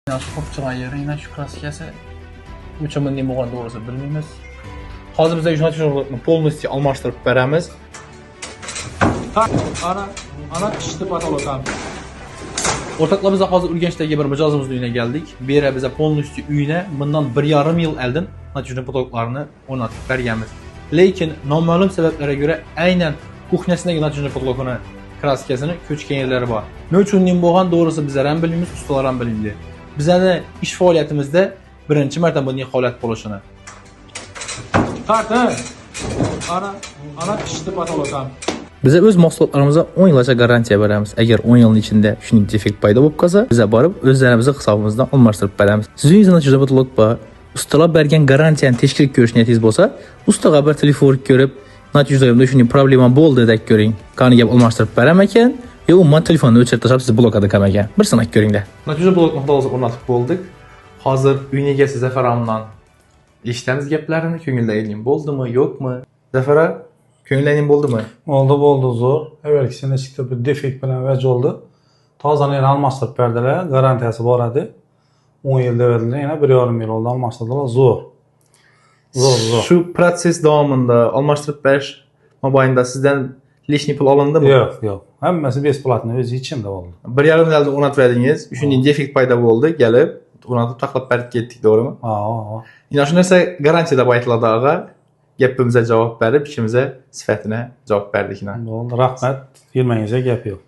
Şu kopçalan yerine şu kraskası uçumun nima bo'lgan doğrusu bilmaymiz. Hozir bizga yuzatishni polностью almashtirib beramiz. Ana pishdi patologam. O'rtoqlar biz hozir Urganchdagi bir mijozimizning uyine geldik. Bu yere bize polностью uyine bundan 1,5 yıl oldin natijada patologlarni o'rnatib berganmiz. Lekin noma'lum sebeplere göre aynan kuxnyasidagi natijada patologini kraskasini ko'chgan yerlari bor. Nima uchun nim bo'lgan doğrusu bizlar ham bilmaymiz, ustalar ham bilmaydi. Bizning ish faoliyatimizda birinchi marta bunday holat bo'lishini. Qarta. Ana pishdi patologam. Biz o'z mahsulotlarimizga 10 yilgacha garantiya beramiz. Agar 10 yilning ichida shuning defekt paydo bo'lib qolsa, biz borib o'zlarimizning hisobimizdan almashtirib beramiz. Sizning natijada patolog bor. Ustalar bergan garantiyani tekshirib ko'rish niyatingiz bo'lsa, ustaga bir telefon ko'rib, natijada shunday problema bo'ldi deb ko'ring. Qani gap almashtirib beraman ekan, yo umuman telefonni o'chirib tashlab sizni blokada qilgan ekan. Bir sinab ko'ringlar. Natijada blokni hozir o'rnatib bo'ldik. Hozir uyning egasi Zafar amdan eshitamiz gaplarini, ko'ngildagiligi bo'ldimi, yo'qmi? Zafar, ko'ngildagiligi bo'ldimi? Oldu zo'r. Evvelkisinde çıktı bir defekt bilan vaj oldu. Tozani yana almashtirib berdilar. Garantiyasi bor edi. 10 yil verdiler. Yana 1,5 yil oldu almashtirdilar. Zo'r. Şu proses davomida almashtirib berish mobaynida sizdan lishniy pul olindimi? Yo'q. Hammasi besplatni o'zi ichimda bo'ldi. 1,5 yilda o'rnatib berdingiz. Shunday defekt paydo bo'ldi, kelib o'rnatib taqlab berib ketdik, to'g'rimi? Ha. Yine shu narsa garantiya deb aytiladi og'a. Gapimizga javob berib, ishimizga sifatini javob berdik. Bo'ldi, rahmat. Yilmangizga gap yo'q.